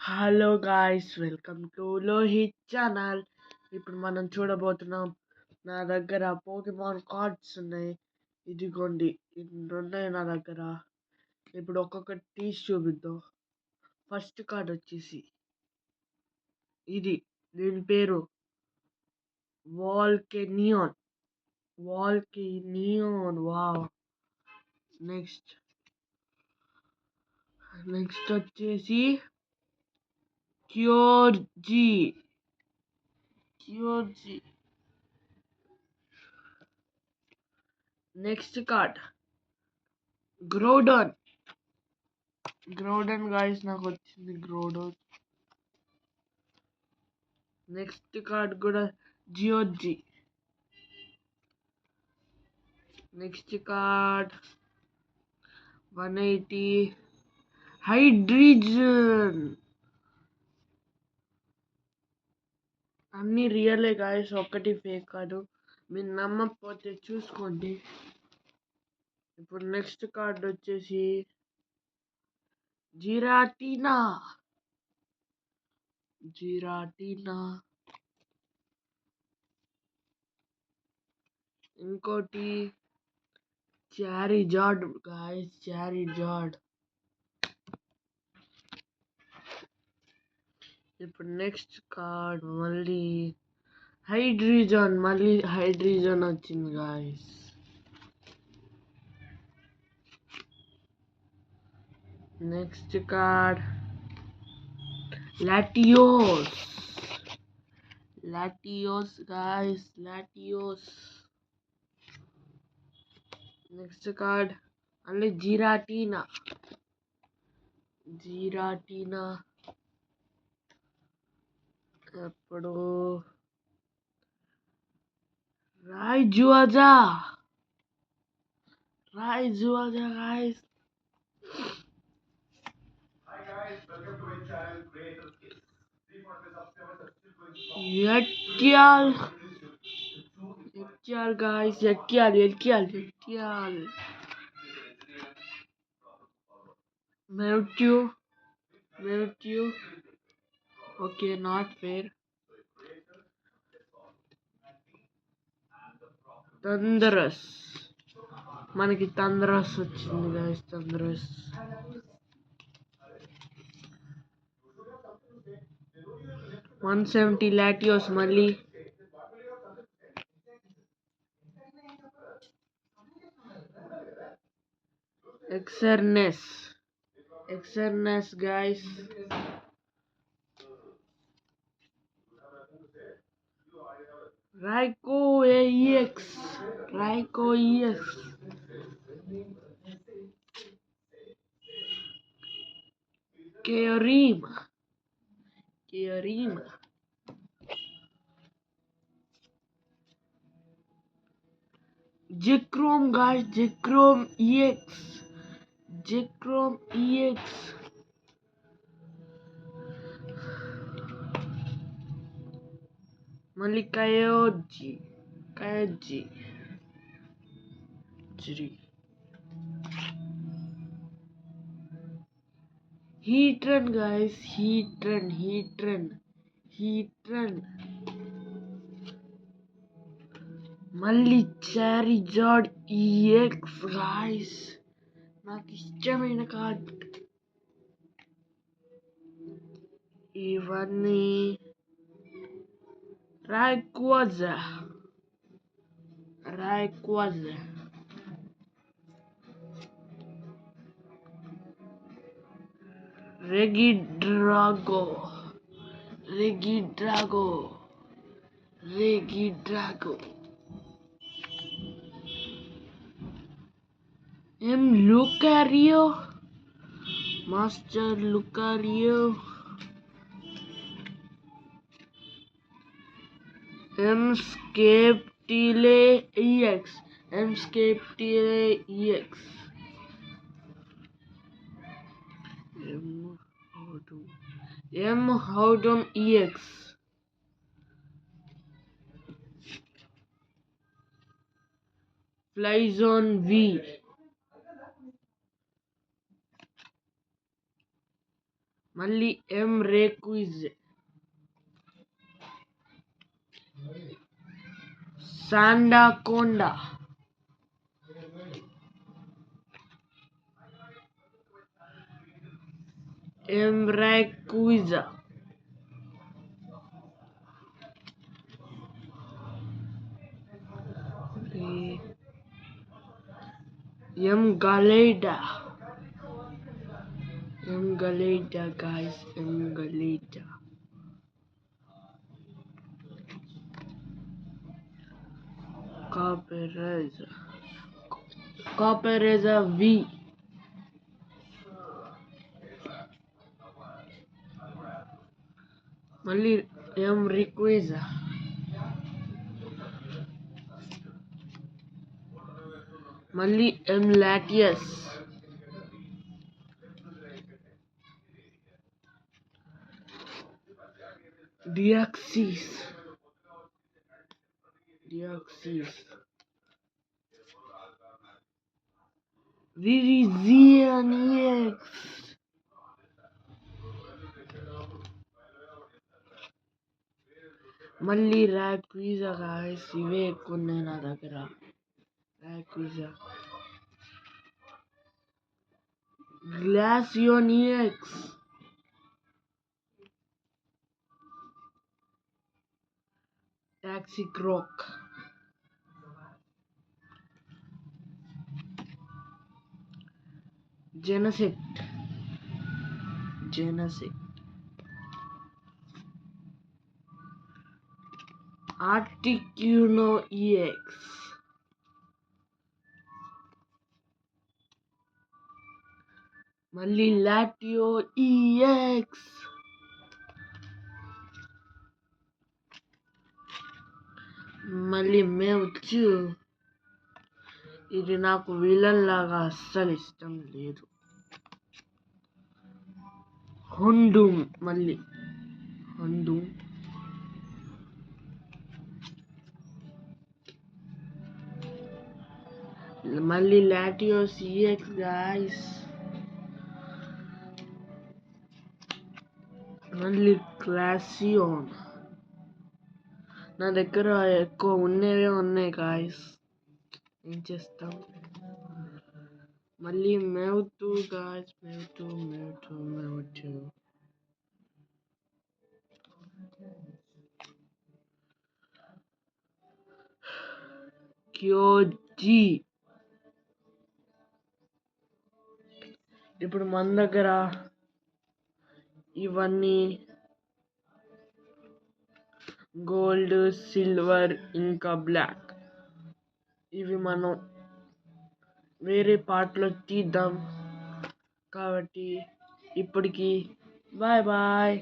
Hello guys, welcome to Lohit channel. ఇప్పుడు మనం చూడబోతున్నాం. నా దగ్గర పోకెమాన్ కార్డ్స్ ఉన్నాయి. ఇదిగోండి, ఇన్ని ఉన్నాయి నా దగ్గర. ఇప్పుడు ఒక్కొక్కటి తీసి చూపిద్దాం. ఫస్ట్ కార్డ్ వచ్చేసి ఇది. దీని పేరు వాల్కెనియాన్. వావ్. నెక్స్ట్ వచ్చేసి క్యూర్జీ. Next card Groudon. గాయస్, నాకు వచ్చింది గ్రోడన్. నెక్స్ట్ కార్డ్ కూడా జియోజీ. Next card 180 హైడ్రిజన్. అన్ని రియలే గాయస్, ఒక్కటి ఫేక్ కాదు. మీరు నమ్మకపోతే చూసుకోండి. ఇప్పుడు నెక్స్ట్ కార్డ్ వచ్చేసి జిరాటీనా. ఇంకోటి చారిజార్డ్ గాయస్, చారిజార్డ్. ఇప్పుడు నెక్స్ట్ కార్డ్ మళ్ళీ హైడ్రిజన్ వచ్చింది guys. Next card Latios guys, Latios. Next card మళ్ళీ జిరాటీనా. ఇప్పుడు Rayquaza guys. Yveltal guys, Yveltal. Mewtwo. Okay, not fair. Thundurus. మనకి థండరస్ వచ్చింది గాయస్, థండరస్. $170 లాటియోస్ మళ్ళీ. Xerneas guys. Raikou EX. Kyurem. Zekrom guys, Zekrom EX. మళ్ళీ కయోజీ. హీట్రన్ guys, హీట్రన్. మళ్ళీ Charizard EX guys, నాకు ఇష్టమైన card. ఇవన్నీ Rayquaza. Regidrago. Lucario. Master Lucario. Emscape-Tile EX. Mhoudon EX. Flyzone V. మళ్ళీ ఎం రేక్విజ్, సాండాకోండా, ఎం రేక్విజ్, ఎం గలేడా, guys, ఎం గలేడా. Coppereza V, మళ్ళీ ఎం రిక్వేజా, మళ్ళీ ఎం లాటియస్, డియాక్సిస్, విరిజియనియక్స్, మళ్ళీ రాక్విజా గాయస్. ఇవే ఎక్కువ ఉన్నాయి నా దగ్గర. రాక్విజా, గ్లాసియోనియక్స్, టాక్సిక్రోక్, జెనసెక్ట్, ఆర్టిక్యూనో ఈఎక్స్, మళ్ళీ లాటియో ఈఎక్స్, మళ్ళీ మేవచ్చు. ఇది నాకు విలన్ లాగా అస్సలు ఇష్టం లేదు. హొండూమ్, మళ్ళీ హొండూమ్, మళ్ళీ లాటియోస్ ఈఎక్స్ గాయస్. మళ్ళీ క్లాసియోన్. నా దగ్గర ఎక్కువ ఉన్నవే ఉన్నాయి గాయస్, ఏం చేస్తాం. మళ్ళీ మేవుతూ గాయస్, మేవుతూ. క్యోజీ. ఇప్పుడు మన దగ్గర ఇవన్నీ గోల్డ్, సిల్వర్, ఇంకా బ్లాక్. ఇవి మనం వేరే పార్ట్లో తీద్దాం. కాబట్టి ఇప్పటికి బాయ్ బాయ్.